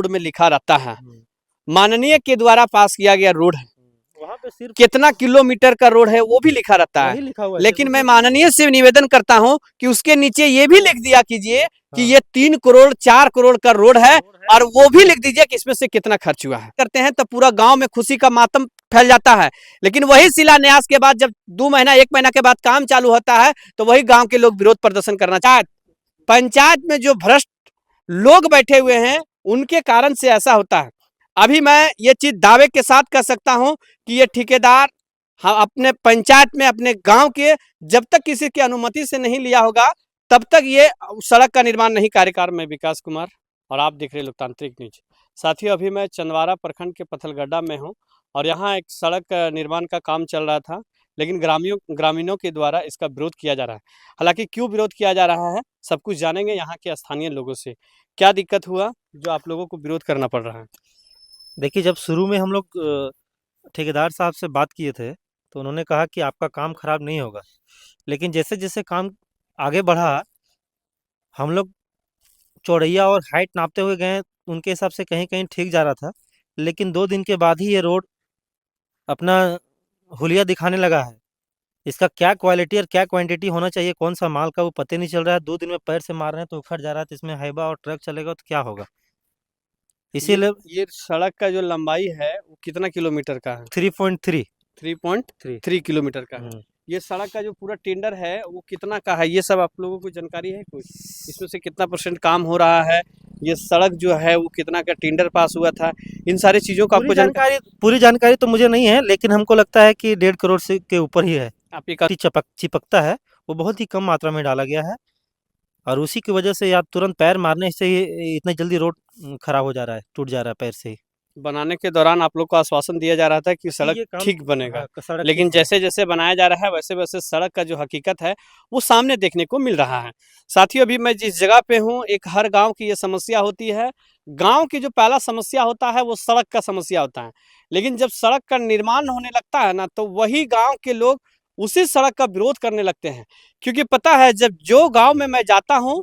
Road में लिखा रहता है, माननीय के द्वारा पास किया गया रोड है, वहाँ पे सिर्फ कितना किलोमीटर का रोड है वो भी लिखा रहता है, लिखा हुआ है, लेकिन मैं माननीय से निवेदन करता हूं कि उसके नीचे ये भी लिख दिया कीजिए कि ये 3 करोड़ 4 करोड़ का रोड है, और वो भी लिख दीजिए कि इसमें से कितना खर्च हुआ है। करते हैं तो पूरा गांव में खुशी का मातम फैल जाता है, लेकिन वही शिलान्यास के बाद जब 2 महीना 1 महीना के बाद काम चालू होता है तो वही गांव के लोग विरोध प्रदर्शन करना चाहते। पंचायत में जो भ्रष्ट लोग बैठे हुए हैं उनके कारण से ऐसा होता है। अभी मैं ये चीज दावे के साथ कह सकता हूं कि ये ठेकेदार अपने पंचायत में अपने गांव के जब तक किसी की अनुमति से नहीं लिया होगा तब तक ये सड़क का निर्माण नहीं। कार्यकाल में विकास कुमार और आप देख रहे लोकतांत्रिक न्यूज। साथियों, अभी मैं चंदवारा प्रखंड के पथलगड्डा में हूं और यहाँ एक सड़क निर्माण का काम चल रहा था, लेकिन ग्रामीणों के द्वारा इसका विरोध किया जा रहा है। हालांकि क्यों विरोध किया जा रहा है सब कुछ जानेंगे यहाँ के स्थानीय लोगों से। क्या दिक्कत हुआ जो आप लोगों को विरोध करना पड़ रहा है? देखिए, जब शुरू में हम लोग ठेकेदार साहब से बात किए थे तो उन्होंने कहा कि आपका काम खराब नहीं होगा, लेकिन जैसे जैसे काम आगे बढ़ा हम लोग चौड़ैया और हाइट नापते हुए गए, उनके हिसाब से कहीं कहीं ठीक जा रहा था, लेकिन 2 दिन के बाद ही ये रोड अपना हुलिया दिखाने लगा है। इसका क्या क्वालिटी और क्या क्वांटिटी होना चाहिए, कौन सा माल का, वो पता नहीं चल रहा है। 2 दिन में पैर से मार रहे हैं तो उखड़ जा रहा है, तो इसमें हाइबा और ट्रक चलेगा तो क्या होगा। इसीलिए ये सड़क का जो लंबाई है वो कितना किलोमीटर का है? 3.3 3.3 किलोमीटर का है। ये सड़क का जो पूरा टेंडर है वो कितना का है, ये सब आप लोगों को जानकारी है कुछ? इसमें से कितना % काम हो रहा है, ये सड़क जो है वो कितना का टेंडर पास हुआ था, इन सारी चीजों का आपको पूरी जानकारी तो मुझे नहीं है, लेकिन हमको लगता है कि 1.5 करोड़ से के ऊपर ही है। आप चिपकता है वो बहुत ही कम मात्रा में डाला गया है, और उसी की वजह से या तुरंत पैर मारने से ही इतना जल्दी रोड खराब हो जा रहा है, टूट जा रहा है पैर से ही। बनाने के दौरान आप लोग को आश्वासन दिया जा रहा था कि सड़क ठीक बनेगा, लेकिन जैसे जैसे बनाया जा रहा है वैसे वैसे सड़क का जो हकीकत है वो सामने देखने को मिल रहा है। साथियों, अभी मैं जिस जगह पे हूँ एक हर गांव की ये समस्या होती है। गांव की जो पहला समस्या होता है वो सड़क का समस्या होता है, लेकिन जब सड़क का निर्माण होने लगता है ना तो वही गाँव के लोग उसी सड़क का विरोध करने लगते हैं। क्योंकि पता है जब जो गाँव में मैं जाता हूँ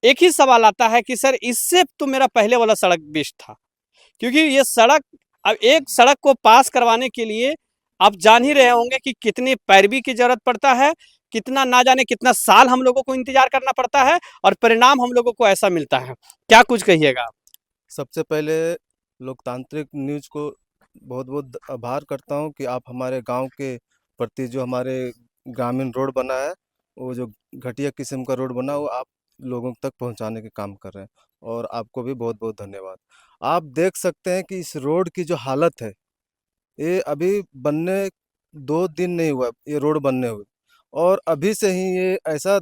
एक ही सवाल आता है कि सर इससे तो मेरा पहले वाला सड़क बेस्ट था। क्योंकि ये सड़क, अब एक सड़क को पास करवाने के लिए आप जान ही रहे होंगे कि कितनी पैरवी की जरूरत पड़ता है, कितना ना जाने कितना साल हम लोगों को इंतजार करना पड़ता है, और परिणाम हम लोगों को ऐसा मिलता है। क्या कुछ कहिएगा आप? सबसे पहले लोकतांत्रिक न्यूज को बहुत बहुत आभार करता हूं कि आप हमारे गांव के प्रति जो हमारे ग्रामीण रोड बना है, वो जो घटिया किस्म का रोड बना वो आप लोगों तक पहुंचाने के काम कर रहे हैं, और आपको भी बहुत बहुत धन्यवाद। आप देख सकते हैं कि इस रोड की जो हालत है, ये अभी बनने 2 दिन नहीं हुआ ये रोड बनने हुए, और अभी से ही ये ऐसा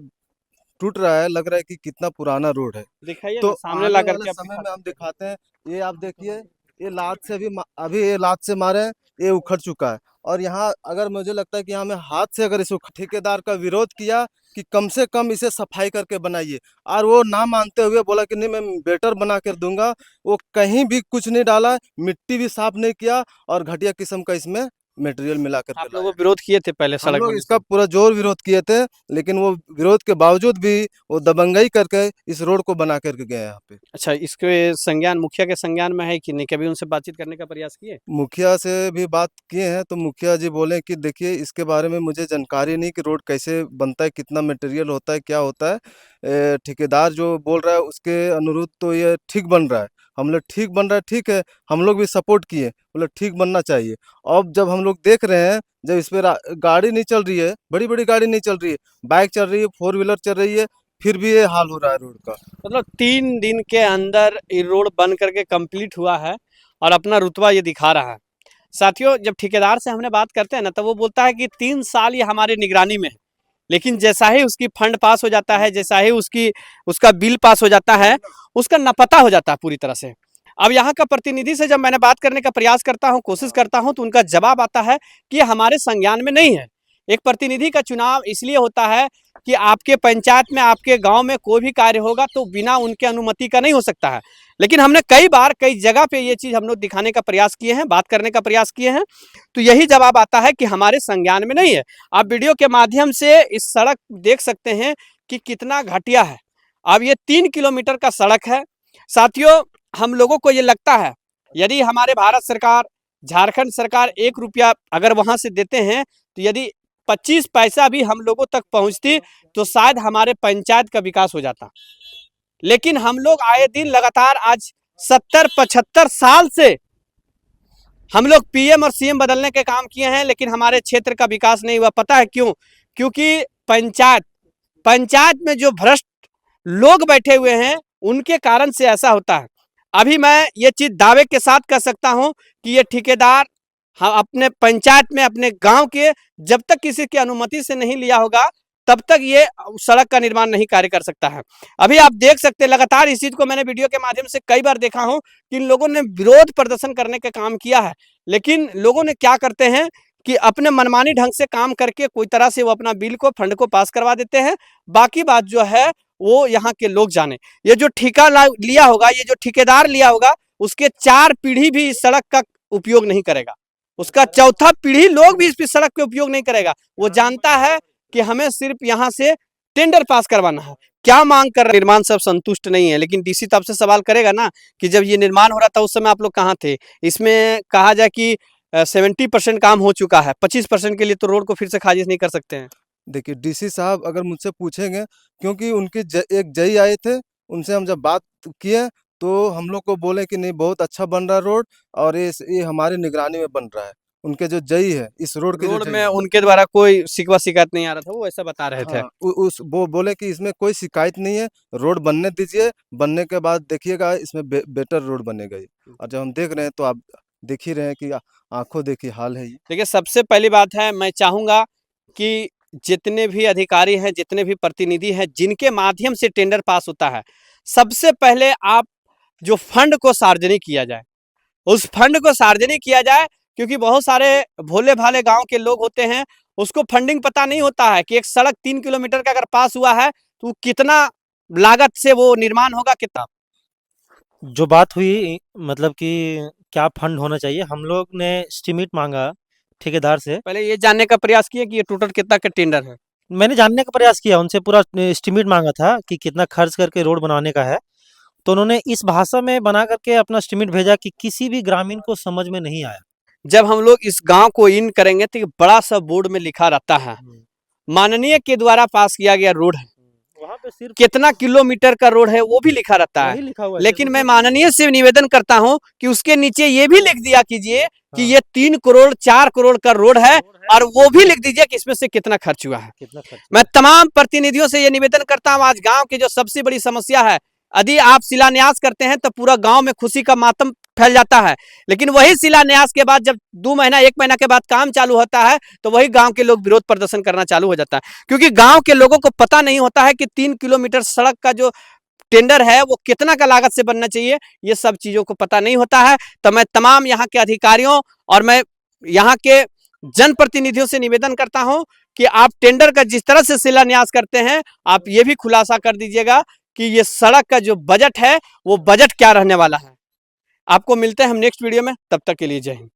टूट रहा है, लग रहा है कि कितना पुराना रोड है। दिखाइए तो ना, सामने आने ला वाले करके समय में हम दिखाते हैं। ये आप देखिए, ये लात से अभी ये लात से मारे हैं, ये उखड़ चुका है। और यहाँ अगर मुझे लगता है कि हमें हाथ से अगर इसे ठेकेदार का विरोध किया कि कम से कम इसे सफाई करके बनाइए, और वो ना मानते हुए बोला कि नहीं मैं बेटर बना कर दूंगा। वो कहीं भी कुछ नहीं डाला, मिट्टी भी साफ नहीं किया, और घटिया किस्म का इसमें मटेरियल मिला कर आप लोग विरोध किए थे पहले हम सड़क लोग बनने इसका से? पूरा जोर विरोध किए थे, लेकिन वो विरोध के बावजूद भी वो दबंगई करके इस रोड को बना करके गए यहाँ पे। अच्छा, इसके संज्ञान मुखिया के संज्ञान में है कि नहीं? कभी उनसे बातचीत करने का प्रयास किए? मुखिया से भी बात किए हैं, तो मुखिया जी बोले कि देखिए इसके बारे में मुझे जानकारी नहीं कि रोड कैसे बनता है, कितना मटेरियल होता है, क्या होता है। ठेकेदार जो बोल रहा है उसके अनुरूप तो ये ठीक बन रहा है। हम लोग ठीक बन रहा है, ठीक है, हम लोग भी सपोर्ट किए, बोले ठीक बनना चाहिए। अब जब हम लोग देख रहे हैं, जब इस पर गाड़ी नहीं चल रही है, बड़ी बड़ी गाड़ी नहीं चल रही है, बाइक चल रही है, 4 व्हीलर चल रही है, फिर भी ये हाल हो रहा है रोड का। मतलब 3 दिन के अंदर ये रोड बन करके कंप्लीट हुआ है और अपना रुतबा ये दिखा रहा है। साथियों, जब ठेकेदार से हमने बात करते हैं ना तो वो बोलता है कि 3 साल ये हमारे निगरानी में है, लेकिन जैसा ही उसकी फंड पास हो जाता है, जैसा ही उसका बिल पास हो जाता है, उसका नापता हो जाता है पूरी तरह से। अब यहाँ का प्रतिनिधि से जब मैंने बात करने का प्रयास करता हूँ, कोशिश करता हूँ, तो उनका जवाब आता है कि हमारे संज्ञान में नहीं है। एक प्रतिनिधि का चुनाव इसलिए होता है कि आपके पंचायत में, आपके गांव में कोई भी कार्य होगा तो बिना उनके अनुमति का नहीं हो सकता है। लेकिन हमने कई बार कई जगह पे ये चीज़ हम लोग दिखाने का प्रयास किए हैं, बात करने का प्रयास किए हैं, तो यही जवाब आता है कि हमारे संज्ञान में नहीं है। आप वीडियो के माध्यम से इस सड़क देख सकते हैं कि कितना घटिया है। अब ये 3 किलोमीटर का सड़क है। साथियों, हम लोगों को ये लगता है यदि हमारे भारत सरकार, झारखंड सरकार 1 रुपया अगर वहां से देते हैं तो यदि 25 पैसा भी हम लोगों तक पहुंचती तो शायद हमारे पंचायत का विकास हो जाता। लेकिन हम लोग आए दिन लगातार आज 70-75 साल से हम लोग पीएम और सीएम बदलने के काम किए हैं, लेकिन हमारे क्षेत्र का विकास नहीं हुआ। पता है क्यों? क्योंकि पंचायत में जो भ्रष्ट लोग बैठे हुए हैं उनके कारण से ऐसा होता है। अभी मैं ये चीज दावे के साथ कह सकता हूं कि ये ठेकेदार अपने पंचायत में, अपने गांव के, जब तक किसी की अनुमति से नहीं लिया होगा तब तक ये सड़क का निर्माण नहीं कार्य कर सकता है। अभी आप देख सकते हैं लगातार इस चीज को मैंने वीडियो के माध्यम से कई बार देखा हूं कि इन लोगों ने विरोध प्रदर्शन करने का काम किया है, लेकिन लोगों ने क्या करते हैं कि अपने मनमानी ढंग से काम करके कोई तरह से वो अपना बिल को, फंड को पास करवा देते हैं। बाकी बात जो है वो यहाँ के लोग जाने। ये जो ठेका लिया होगा, ये जो ठेकेदार लिया होगा, उसके 4 पीढ़ी भी इस सड़क का उपयोग नहीं करेगा, उसका 4था पीढ़ी लोग भी इस सड़क के उपयोग नहीं करेगा। वो जानता है कि हमें सिर्फ यहाँ से टेंडर पास करवाना है। क्या मांग कर रहे? निर्माण सब संतुष्ट नहीं है, लेकिन डीसी तो आपसे सवाल करेगा ना कि जब ये निर्माण हो रहा था उस समय आप लोग कहाँ थे? इसमें कहा जाए कि 70% काम हो चुका है, 25% के लिए तो रोड को फिर से खारिज नहीं कर सकते हैं। देखिए डीसी साहब अगर मुझसे पूछेंगे, क्योंकि उनके एक जई आए थे, उनसे हम जब बात किए तो हम लोग को बोले कि नहीं बहुत अच्छा बन रहा है रोड और ये हमारी निगरानी में बन रहा है। उनके जो जई है इस रोड के, रोड में उनके द्वारा कोई शिकायत नहीं आ रहा था, वो ऐसा बता रहे थे। हाँ, वो बोले कि इसमें कोई शिकायत नहीं है, रोड बनने दीजिए, बनने के बाद देखिएगा इसमें बेटर रोड बनेगा। और जब हम देख रहे हैं तो आप देख ही रहे हैं कि आंखों देखी हाल है ये। देखिए सबसे पहली बात है, मैं चाहूंगा कि जितने भी अधिकारी हैं, जितने भी प्रतिनिधि हैं, जिनके माध्यम से टेंडर पास होता है, सबसे पहले आप जो फंड को सार्वजनिक किया जाए, उस फंड को सार्वजनिक किया जाए, क्योंकि बहुत सारे भोले भाले गांव के लोग होते हैं, उसको फंडिंग पता नहीं होता है कि एक सड़क 3 किलोमीटर का अगर पास हुआ है तो कितना लागत से वो निर्माण होगा, कितना। जो बात हुई मतलब कि क्या फंड होना चाहिए, हम लोग ने एस्टीमेट मांगा ठेकेदार से। पहले ये जानने का प्रयास किया कि ये टोटल कितना का टेंडर है। मैंने जानने का प्रयास किया, उनसे पूरा एस्टीमेट मांगा था कि कितना खर्च करके रोड बनाने का है। तो उन्होंने इस भाषा में बना करके अपना एस्टीमेट भेजा कि किसी भी ग्रामीण को समझ में नहीं आया। जब हम लोग इस गांव को इन करेंगे तो बड़ा सा बोर्ड में लिखा रहता है माननीय के द्वारा पास किया गया रोड है, वहाँ पे सिर्फ कितना किलोमीटर का रोड है वो भी लिखा रहता है। लिखा हुआ है। लेकिन मैं माननीय से निवेदन करता हूं कि उसके नीचे ये भी लिख दिया कीजिए कि ये 3 करोड़ 4 करोड़ का रोड है, और वो भी लिख दीजिए कि इसमें से कितना खर्च हुआ है। मैं तमाम प्रतिनिधियों से ये निवेदन करता हूं, आज गांव की जो सबसे बड़ी समस्या है, यदि आप शिलान्यास करते हैं तो पूरा गांव में खुशी का मातम फैल जाता है, लेकिन वही शिलान्यास के बाद जब 2 महीना 1 महीना के बाद काम चालू होता है तो वही गांव के लोग विरोध प्रदर्शन करना चालू हो जाता है, क्योंकि गांव के लोगों को पता नहीं होता है कि 3 किलोमीटर सड़क का जो टेंडर है वो कितना का लागत से बनना चाहिए, ये सब चीजों को पता नहीं होता है। तो मैं तमाम यहाँ के अधिकारियों और मैं यहाँ के जनप्रतिनिधियों से निवेदन करता हूं कि आप टेंडर का जिस तरह से शिलान्यास करते हैं, आप ये भी खुलासा कर दीजिएगा कि ये सड़क का जो बजट है वो बजट क्या रहने वाला है। आपको मिलते हैं हम नेक्स्ट वीडियो में, तब तक के लिए जय हिंद।